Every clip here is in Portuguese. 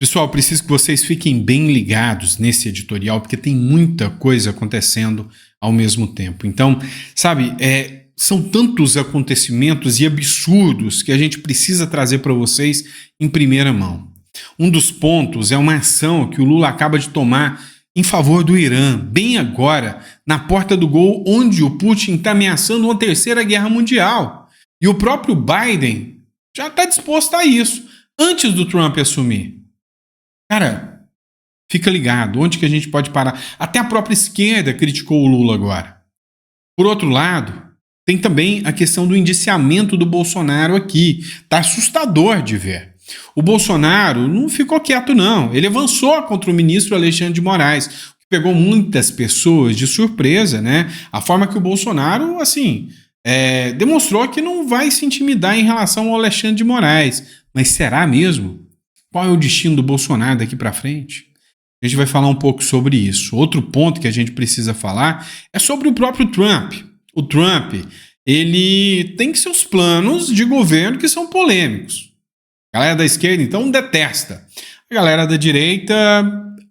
Pessoal, preciso que vocês fiquem bem ligados nesse editorial, porque tem muita coisa acontecendo ao mesmo tempo. Então, sabe, são tantos acontecimentos e absurdos que a gente precisa trazer para vocês em primeira mão. Um dos pontos é uma ação que o Lula acaba de tomar em favor do Irã, bem agora, na porta do gol, onde o Putin está ameaçando uma terceira guerra mundial. E o próprio Biden já está disposto a isso, antes do Trump assumir. Cara, fica ligado, onde que a gente pode parar? Até a própria esquerda criticou o Lula agora. Por outro lado, tem também a questão do indiciamento do Bolsonaro aqui. Tá assustador de ver. O Bolsonaro não ficou quieto, não. Ele avançou contra o ministro Alexandre de Moraes, que pegou muitas pessoas de surpresa, né? A forma que o Bolsonaro, assim, demonstrou que não vai se intimidar em relação ao Alexandre de Moraes. Mas será mesmo? Qual é o destino do Bolsonaro daqui para frente? A gente vai falar um pouco sobre isso. Outro ponto que a gente precisa falar é sobre o próprio Trump. O Trump, ele tem seus planos de governo que são polêmicos. A galera da esquerda, então, detesta. A galera da direita,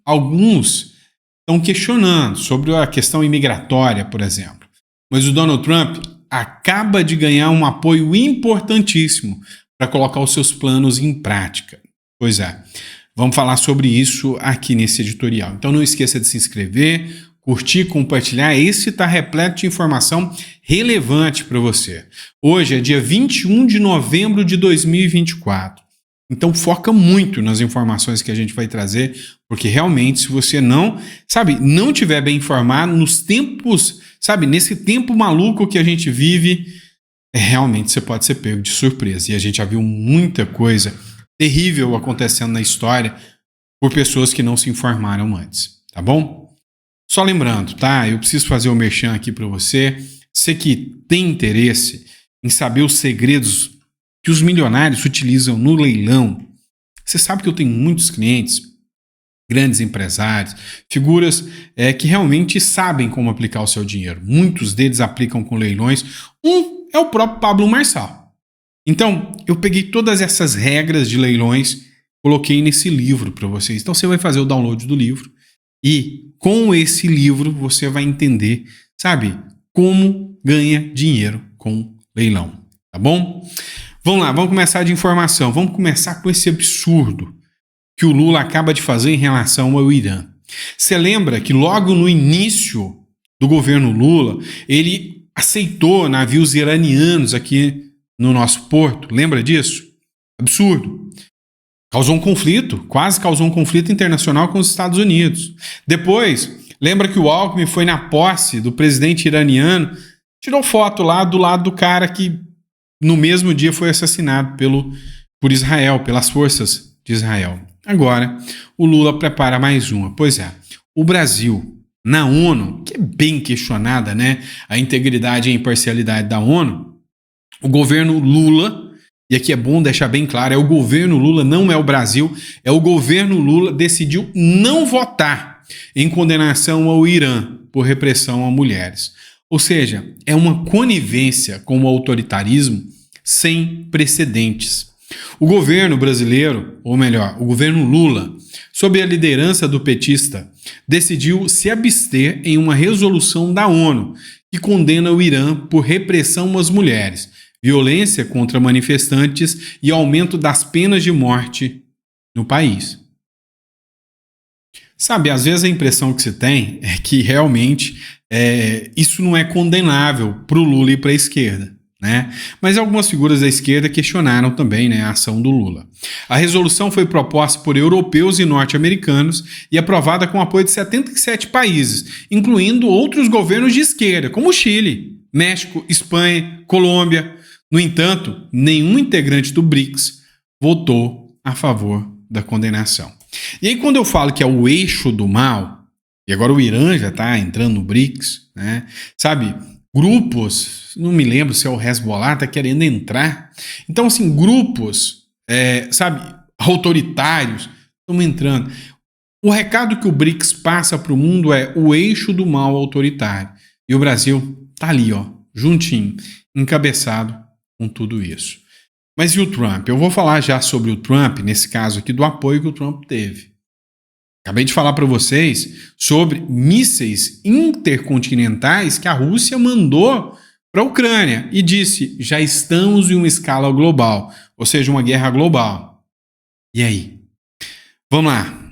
alguns estão questionando sobre a questão imigratória, por exemplo. Mas o Donald Trump acaba de ganhar um apoio importantíssimo para colocar os seus planos em prática. Pois é, vamos falar sobre isso aqui nesse editorial. Então não esqueça de se inscrever, curtir, compartilhar. Esse está repleto de informação relevante para você. Hoje é dia 21 de novembro de 2024. Então foca muito nas informações que a gente vai trazer, porque realmente se você não tiver bem informado nos tempos, nesse tempo maluco que a gente vive, realmente você pode ser pego de surpresa. E a gente já viu muita coisa terrível acontecendo na história por pessoas que não se informaram antes, tá bom? Só lembrando, tá? Eu preciso fazer o merchan aqui para você. Você que tem interesse em saber os segredos que os milionários utilizam no leilão. Você sabe que eu tenho muitos clientes, grandes empresários, figuras que realmente sabem como aplicar o seu dinheiro. Muitos deles aplicam com leilões. Um é o próprio Pablo Marçal. Então, eu peguei todas essas regras de leilões, coloquei nesse livro para vocês. Então, você vai fazer o download do livro e, com esse livro, você vai entender, como ganha dinheiro com leilão, tá bom? Vamos lá, vamos começar de informação. Vamos começar com esse absurdo que o Lula acaba de fazer em relação ao Irã. Você lembra que logo no início do governo Lula, ele aceitou navios iranianos aqui no nosso porto? Lembra disso? Absurdo. Causou um conflito, quase causou um conflito internacional com os Estados Unidos. Depois, lembra que o Alckmin foi na posse do presidente iraniano, tirou foto lá do lado do cara que no mesmo dia foi assassinado por Israel, pelas forças de Israel. Agora, o Lula prepara mais uma. Pois é, o Brasil, na ONU, que é bem questionada, né? A integridade e a imparcialidade da ONU, o governo Lula, e aqui é bom deixar bem claro, é o governo Lula, não é o Brasil, é o governo Lula decidiu não votar em condenação ao Irã por repressão a mulheres. Ou seja, é uma conivência com o autoritarismo sem precedentes. O governo brasileiro, ou melhor, o governo Lula, sob a liderança do petista, decidiu se abster em uma resolução da ONU que condena o Irã por repressão às mulheres, violência contra manifestantes e aumento das penas de morte no país. Às vezes a impressão que se tem é que realmente isso não é condenável para o Lula e para a esquerda, né? Mas algumas figuras da esquerda questionaram também, né, a ação do Lula. A resolução foi proposta por europeus e norte-americanos e aprovada com apoio de 77 países, incluindo outros governos de esquerda, como Chile, México, Espanha, Colômbia. No entanto, nenhum integrante do BRICS votou a favor da condenação. E aí, quando eu falo que é o eixo do mal, e agora o Irã já está entrando no BRICS, né? Grupos, não me lembro se é o Hezbollah, está querendo entrar. Então, grupos, autoritários estão entrando. O recado que o BRICS passa para o mundo é o eixo do mal autoritário. E o Brasil está ali, juntinho, encabeçado com tudo isso. Mas e o Trump? Eu vou falar já sobre o Trump, nesse caso aqui, do apoio que o Trump teve. Acabei de falar para vocês sobre mísseis intercontinentais que a Rússia mandou para a Ucrânia e disse: já estamos em uma escala global, ou seja, uma guerra global. E aí? Vamos lá.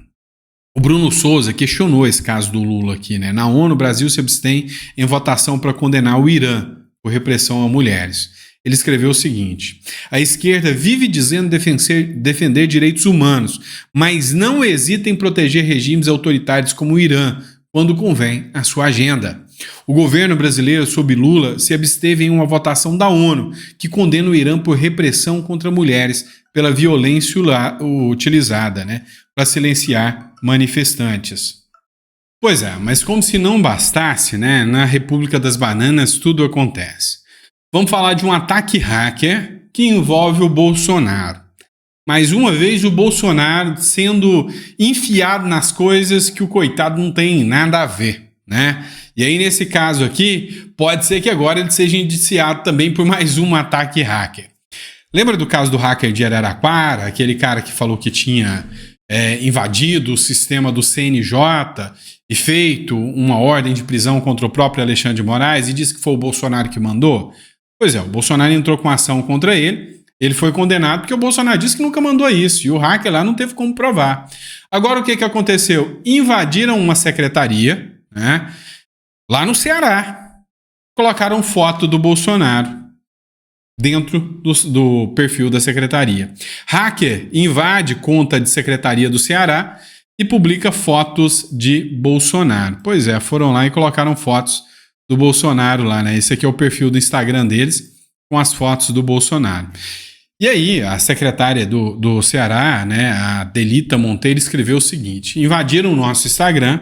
O Bruno Souza questionou esse caso do Lula aqui, né? Na ONU, o Brasil se abstém em votação para condenar o Irã por repressão a mulheres. Ele escreveu o seguinte: a esquerda vive dizendo defender direitos humanos, mas não hesita em proteger regimes autoritários como o Irã, quando convém à sua agenda. O governo brasileiro, sob Lula, se absteve em uma votação da ONU, que condena o Irã por repressão contra mulheres pela violência utilizada, né, para silenciar manifestantes. Pois é, mas como se não bastasse, né, na República das Bananas tudo acontece. Vamos falar de um ataque hacker que envolve o Bolsonaro. Mais uma vez, o Bolsonaro sendo enfiado nas coisas que o coitado não tem nada a ver, né? E aí, nesse caso aqui, pode ser que agora ele seja indiciado também por mais um ataque hacker. Lembra do caso do hacker de Araraquara, aquele cara que falou que tinha invadido o sistema do CNJ e feito uma ordem de prisão contra o próprio Alexandre de Moraes e disse que foi o Bolsonaro que mandou? Pois é, o Bolsonaro entrou com ação contra ele, ele foi condenado porque o Bolsonaro disse que nunca mandou isso e o hacker lá não teve como provar. Agora o que aconteceu? Invadiram uma secretaria, né, lá no Ceará, colocaram foto do Bolsonaro dentro do perfil da secretaria. Hacker invade conta de secretaria do Ceará e publica fotos de Bolsonaro. Pois é, foram lá e colocaram fotos do Bolsonaro lá, né? Esse aqui é o perfil do Instagram deles, com as fotos do Bolsonaro. E aí, a secretária do Ceará, né, a Delita Monteiro, escreveu o seguinte: invadiram o nosso Instagram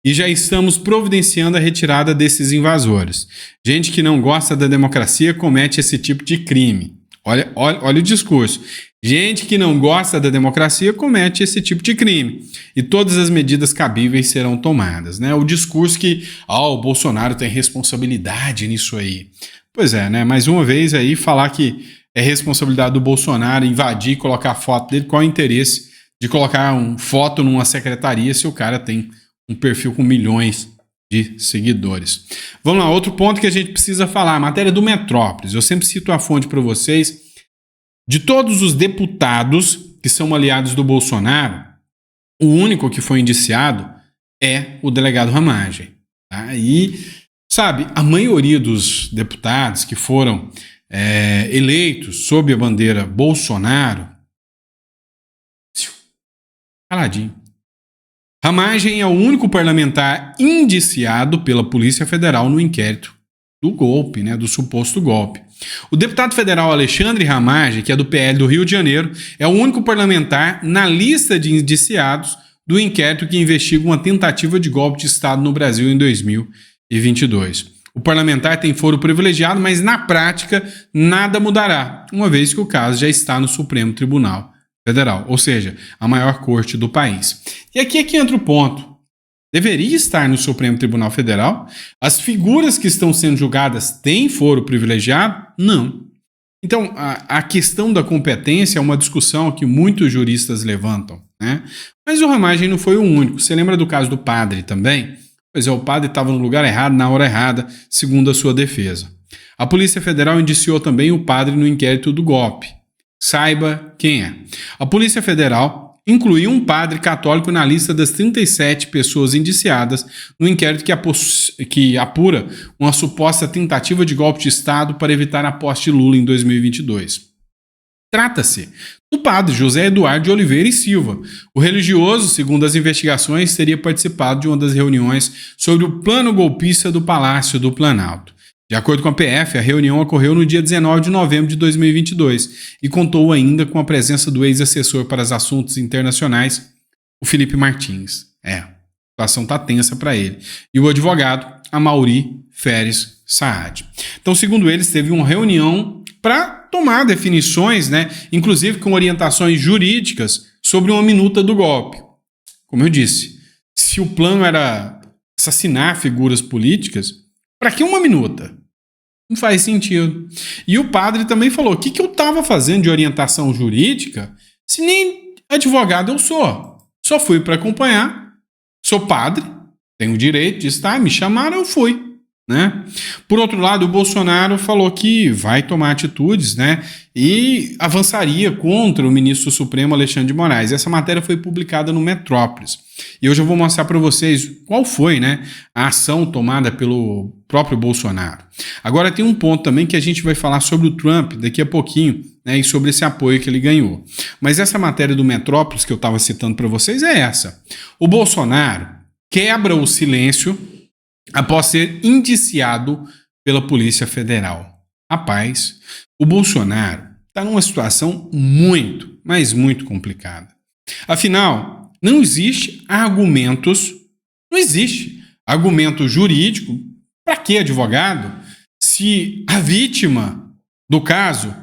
e já estamos providenciando a retirada desses invasores. Gente que não gosta da democracia comete esse tipo de crime. Olha o discurso. Gente que não gosta da democracia comete esse tipo de crime. E todas as medidas cabíveis serão tomadas, né? O discurso que o Bolsonaro tem responsabilidade nisso aí. Pois é, né? Mais uma vez aí falar que é responsabilidade do Bolsonaro invadir e colocar a foto dele. Qual é o interesse de colocar uma foto numa secretaria se o cara tem um perfil com milhões de seguidores? Vamos lá, outro ponto que a gente precisa falar, a matéria do Metrópolis. Eu sempre cito a fonte para vocês. De todos os deputados que são aliados do Bolsonaro, o único que foi indiciado é o delegado Ramagem. Tá? E, sabe, a maioria dos deputados que foram eleitos sob a bandeira Bolsonaro, caladinho. Ramagem é o único parlamentar indiciado pela Polícia Federal no inquérito do golpe, né, do suposto golpe. O deputado federal Alexandre Ramagem, que é do PL do Rio de Janeiro, é o único parlamentar na lista de indiciados do inquérito que investiga uma tentativa de golpe de Estado no Brasil em 2022. O parlamentar tem foro privilegiado, mas na prática nada mudará, uma vez que o caso já está no Supremo Tribunal Federal, ou seja, a maior corte do país. E aqui é que entra o ponto. Deveria estar no Supremo Tribunal Federal? As figuras que estão sendo julgadas têm foro privilegiado? Não. Então, a questão da competência é uma discussão que muitos juristas levantam, né? Mas o Ramagem não foi o único. Você lembra do caso do padre também? Pois é, o padre estava no lugar errado, na hora errada, segundo a sua defesa. A Polícia Federal indiciou também o padre no inquérito do golpe. Saiba quem é. A Polícia Federal incluiu um padre católico na lista das 37 pessoas indiciadas no inquérito que apura uma suposta tentativa de golpe de Estado para evitar a posse de Lula em 2022. Trata-se do padre José Eduardo de Oliveira e Silva. O religioso, segundo as investigações, teria participado de uma das reuniões sobre o plano golpista do Palácio do Planalto. De acordo com a PF, a reunião ocorreu no dia 19 de novembro de 2022 e contou ainda com a presença do ex-assessor para os assuntos internacionais, o Felipe Martins. A situação está tensa para ele. E o advogado, Amaury Feres Saad. Então, segundo eles, teve uma reunião para tomar definições, né, inclusive com orientações jurídicas sobre uma minuta do golpe. Como eu disse, se o plano era assassinar figuras políticas, para que uma minuta? Não faz sentido. E o padre também falou: o que eu estava fazendo de orientação jurídica se nem advogado eu sou? Só fui para acompanhar, sou padre, tenho o direito de estar, me chamaram, eu fui. Né? Por outro lado, o Bolsonaro falou que vai tomar atitudes, né, e avançaria contra o ministro Supremo Alexandre de Moraes. Essa matéria foi publicada no Metrópolis. E hoje eu vou mostrar para vocês qual foi, né, a ação tomada pelo próprio Bolsonaro. Agora tem um ponto também que a gente vai falar sobre o Trump daqui a pouquinho, né, e sobre esse apoio que ele ganhou. Mas essa matéria do Metrópolis que eu estava citando para vocês é essa. O Bolsonaro quebra o silêncio após ser indiciado pela Polícia Federal. Rapaz, o Bolsonaro está numa situação muito, mas muito complicada. Afinal, não existe argumento jurídico. Para que advogado? Se a vítima do caso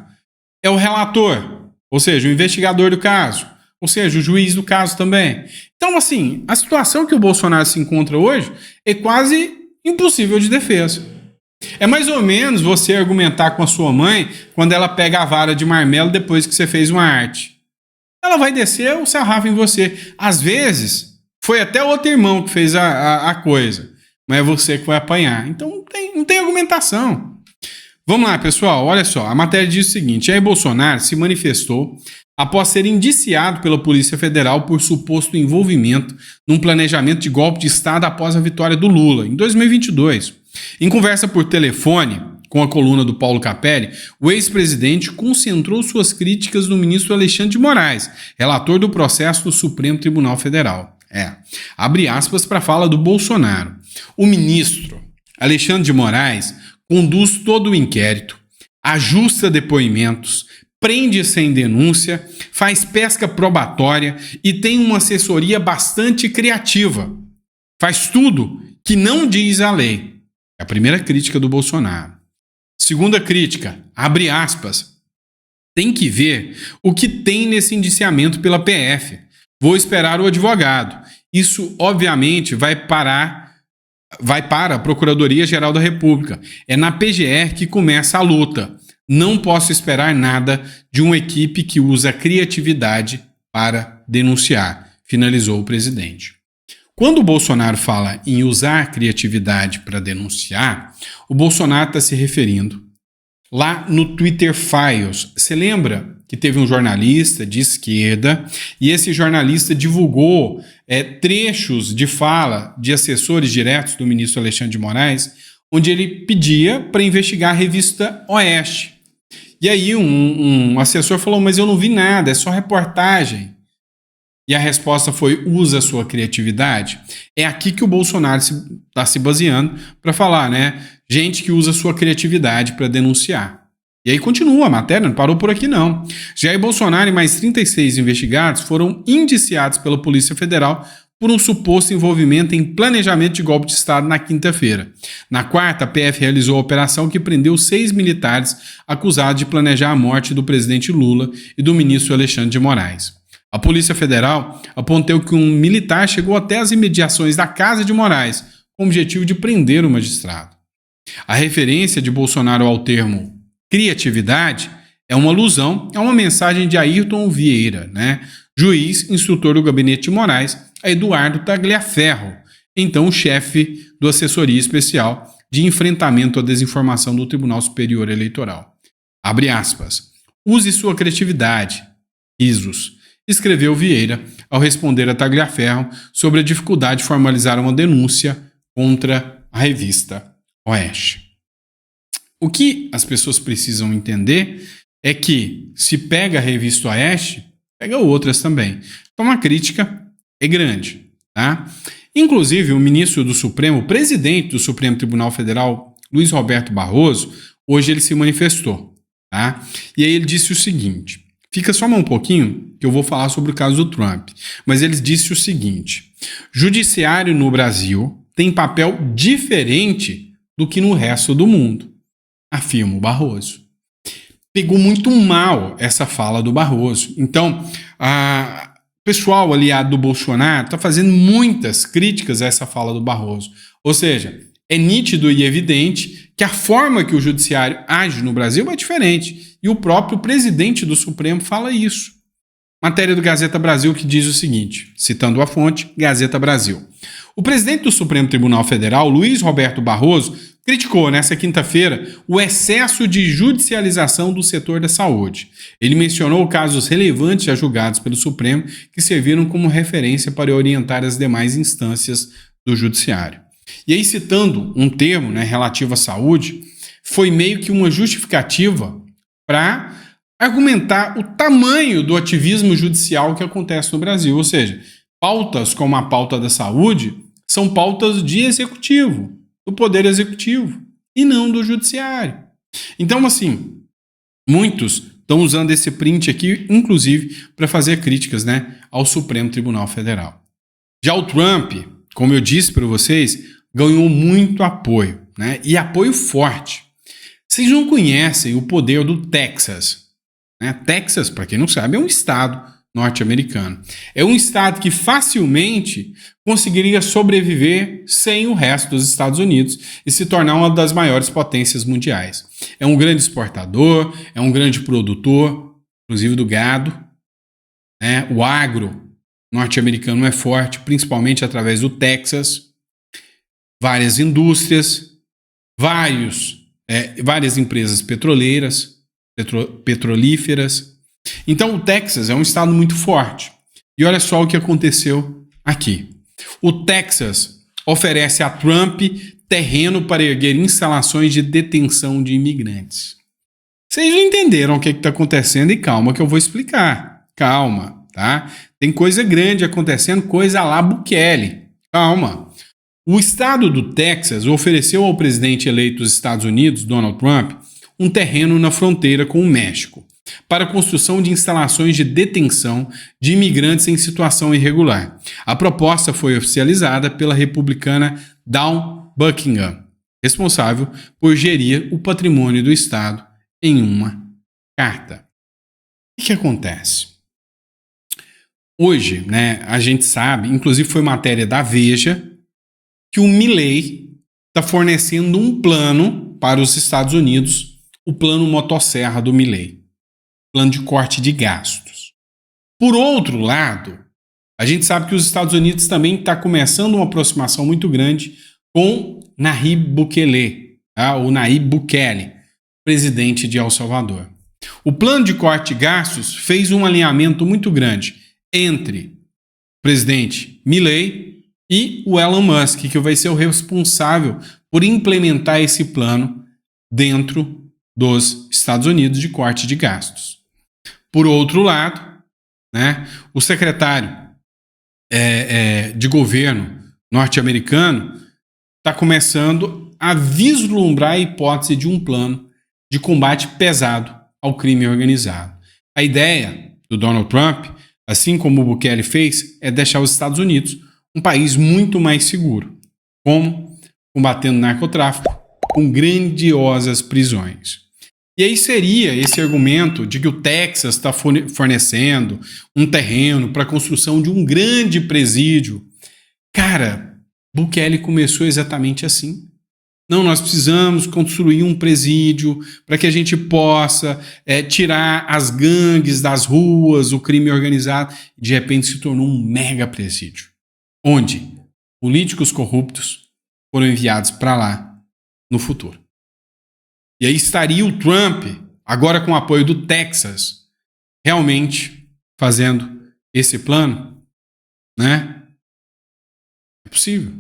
é o relator, ou seja, o investigador do caso, ou seja, o juiz do caso também. Então, assim, a situação que o Bolsonaro se encontra hoje é quase impossível de defesa. É mais ou menos você argumentar com a sua mãe quando ela pega a vara de marmelo depois que você fez uma arte. Ela vai descer o sarrafo em você. Às vezes, foi até outro irmão que fez a coisa, mas é você que vai apanhar. Então, não tem argumentação. Vamos lá, pessoal, olha só. A matéria diz o seguinte: Jair Bolsonaro se manifestou após ser indiciado pela Polícia Federal por suposto envolvimento num planejamento de golpe de Estado após a vitória do Lula, em 2022. Em conversa por telefone com a coluna do Paulo Capelli, o ex-presidente concentrou suas críticas no ministro Alexandre de Moraes, relator do processo do Supremo Tribunal Federal. Abre aspas para a fala do Bolsonaro. O ministro Alexandre de Moraes conduz todo o inquérito, ajusta depoimentos, prende sem denúncia, faz pesca probatória e tem uma assessoria bastante criativa. Faz tudo que não diz a lei. É a primeira crítica do Bolsonaro. Segunda crítica, abre aspas. Tem que ver o que tem nesse indiciamento pela PF. Vou esperar o advogado. Isso, obviamente, vai para a Procuradoria-Geral da República. É na PGR que começa a luta. Não posso esperar nada de uma equipe que usa a criatividade para denunciar, finalizou o presidente. Quando o Bolsonaro fala em usar a criatividade para denunciar, o Bolsonaro está se referindo lá no Twitter Files. Você lembra que teve um jornalista de esquerda e esse jornalista divulgou trechos de fala de assessores diretos do ministro Alexandre de Moraes, onde ele pedia para investigar a revista Oeste. E aí um assessor falou, mas eu não vi nada, é só reportagem. E a resposta foi, usa a sua criatividade. É aqui que o Bolsonaro está se baseando para falar, né? Gente que usa a sua criatividade para denunciar. E aí continua a matéria, não parou por aqui não. Jair Bolsonaro e mais 36 investigados foram indiciados pela Polícia Federal por um suposto envolvimento em planejamento de golpe de Estado na quinta-feira. Na quarta, a PF realizou a operação que prendeu 6 militares acusados de planejar a morte do presidente Lula e do ministro Alexandre de Moraes. A Polícia Federal apontou que um militar chegou até as imediações da casa de Moraes com o objetivo de prender o magistrado. A referência de Bolsonaro ao termo criatividade é uma alusão a uma mensagem de Ayrton Vieira, né, juiz instrutor do gabinete de Moraes, a Eduardo Tagliaferro, então chefe do Assessoria Especial de Enfrentamento à Desinformação do Tribunal Superior Eleitoral. Abre aspas. Use sua criatividade. Risos. Escreveu Vieira ao responder a Tagliaferro sobre a dificuldade de formalizar uma denúncia contra a revista Oeste. O que as pessoas precisam entender é que se pega a revista Oeste, pega outras também. Então a crítica é grande, tá? Inclusive o ministro do Supremo, o presidente do Supremo Tribunal Federal, Luiz Roberto Barroso, hoje ele se manifestou, tá? E aí ele disse o seguinte, fica só um pouquinho que eu vou falar sobre o caso do Trump, mas ele disse o seguinte, judiciário no Brasil tem papel diferente do que no resto do mundo, afirma o Barroso. Pegou muito mal essa fala do Barroso. Então, o pessoal aliado do Bolsonaro está fazendo muitas críticas a essa fala do Barroso. Ou seja, é nítido e evidente que a forma que o judiciário age no Brasil é diferente. E o próprio presidente do Supremo fala isso. Matéria do Gazeta Brasil que diz o seguinte, citando a fonte, Gazeta Brasil. O presidente do Supremo Tribunal Federal, Luiz Roberto Barroso, criticou nesta quinta-feira o excesso de judicialização do setor da saúde. Ele mencionou casos relevantes já julgados pelo Supremo que serviram como referência para orientar as demais instâncias do judiciário. E aí, citando um termo, né, relativo à saúde, foi meio que uma justificativa para argumentar o tamanho do ativismo judicial que acontece no Brasil. Ou seja, pautas como a pauta da saúde são pautas de executivo, do poder executivo, e não do judiciário. Então, assim, muitos estão usando esse print aqui, inclusive, para fazer críticas, né, ao Supremo Tribunal Federal. Já o Trump, como eu disse para vocês, ganhou muito apoio, né, e apoio forte. Vocês não conhecem o poder do Texas, né? Texas, para quem não sabe, é um estado norte-americano. É um estado que facilmente conseguiria sobreviver sem o resto dos Estados Unidos e se tornar uma das maiores potências mundiais. É um grande exportador, é um grande produtor, inclusive do gado, né? O agro norte-americano é forte, principalmente através do Texas. Várias indústrias, várias empresas petroleiras, petrolíferas. Então, o Texas é um estado muito forte. E olha só o que aconteceu aqui. O Texas oferece a Trump terreno para erguer instalações de detenção de imigrantes. Vocês já entenderam o que está acontecendo e calma que eu vou explicar. Calma, tá? Tem coisa grande acontecendo, coisa lá Bukele. Calma. O estado do Texas ofereceu ao presidente eleito dos Estados Unidos, Donald Trump, um terreno na fronteira com o México, para a construção de instalações de detenção de imigrantes em situação irregular. A proposta foi oficializada pela republicana Dawn Buckingham, responsável por gerir o patrimônio do estado, em uma carta. O que acontece? Hoje, né, a gente sabe, inclusive foi matéria da Veja, que o Milei está fornecendo um plano para os Estados Unidos, o plano motosserra do Milei, plano de corte de gastos. Por outro lado, a gente sabe que os Estados Unidos também está começando uma aproximação muito grande com Nayib Bukele, tá? O Nayib Bukele, presidente de El Salvador. O plano de corte de gastos fez um alinhamento muito grande entre o presidente Milei e o Elon Musk, que vai ser o responsável por implementar esse plano dentro dos Estados Unidos de corte de gastos. Por outro lado, né, o secretário de governo norte-americano está começando a vislumbrar a hipótese de um plano de combate pesado ao crime organizado. A ideia do Donald Trump, assim como o Bukele fez, é deixar os Estados Unidos um país muito mais seguro. Como? Combatendo narcotráfico com grandiosas prisões. E aí seria esse argumento de que o Texas está fornecendo um terreno para a construção de um grande presídio. Cara, Bukele começou exatamente assim. Não, nós precisamos construir um presídio para que a gente possa tirar as gangues das ruas, o crime organizado. De repente se tornou um mega presídio, onde políticos corruptos foram enviados para lá no futuro. E aí estaria o Trump, agora com o apoio do Texas, realmente fazendo esse plano, né? É possível.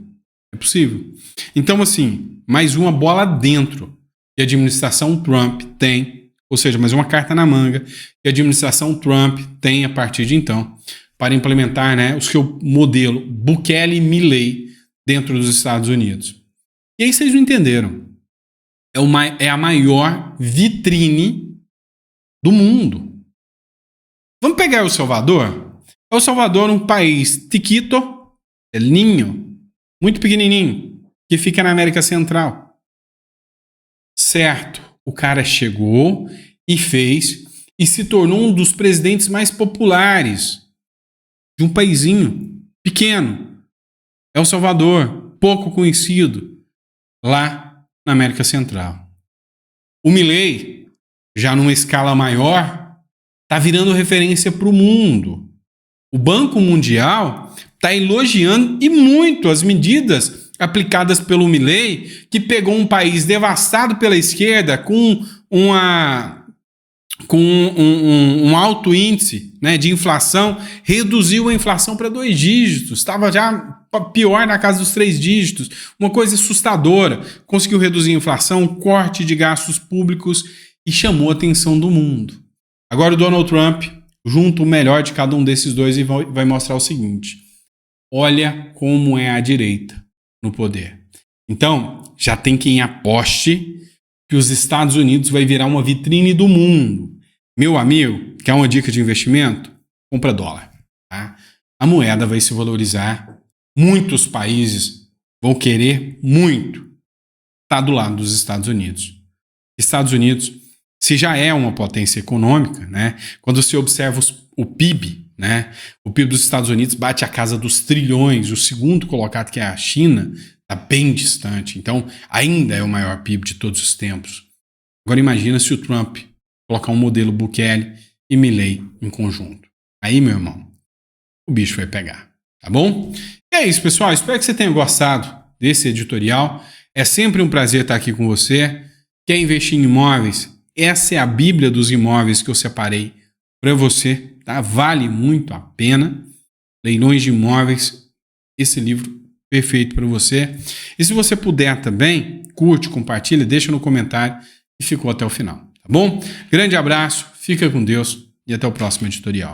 É possível. Então, assim, mais uma bola dentro que a administração Trump tem, ou seja, mais uma carta na manga que a administração Trump tem a partir de então para implementar, né, o seu modelo Bukele-Milei dentro dos Estados Unidos. E aí vocês não entenderam. É a maior vitrine do mundo. Vamos pegar El Salvador? El Salvador é um país tiquito, ninho, muito pequenininho, que fica na América Central. Certo, o cara chegou e fez e se tornou um dos presidentes mais populares de um paizinho pequeno. El Salvador, pouco conhecido. lá na América Central. O Milei, já numa escala maior, está virando referência para o mundo. O Banco Mundial está elogiando e muito as medidas aplicadas pelo Milei, que pegou um país devastado pela esquerda com um alto índice, né, de inflação, reduziu a inflação para 2 dígitos, estava já pior na casa dos 3 dígitos, uma coisa assustadora. Conseguiu reduzir a inflação, corte de gastos públicos e chamou a atenção do mundo. Agora o Donald Trump junta o melhor de cada um desses dois e vai mostrar o seguinte: olha como é a direita no poder. Então, já tem quem aposte que os Estados Unidos vai virar uma vitrine do mundo. Meu amigo, quer uma dica de investimento? Compra dólar. Tá? A moeda vai se valorizar. Muitos países vão querer muito estar do lado dos Estados Unidos. Estados Unidos, se já é uma potência econômica, né? Quando se observa o PIB, né? O PIB dos Estados Unidos bate a casa dos trilhões. O segundo colocado, que é a China, está bem distante. Então, ainda é o maior PIB de todos os tempos. Agora imagina se o Trump colocar um modelo Bukele e Milei em conjunto. Aí, meu irmão, o bicho vai pegar. Tá bom? E é isso, pessoal. Espero que você tenha gostado desse editorial. É sempre um prazer estar aqui com você. Quer investir em imóveis? Essa é a Bíblia dos imóveis que eu separei para você. Tá? Vale muito a pena. Leilões de imóveis. Esse livro perfeito para você. E se você puder também, curte, compartilha, deixa no comentário e ficou até o final. Tá bom? Grande abraço, fica com Deus e até o próximo editorial.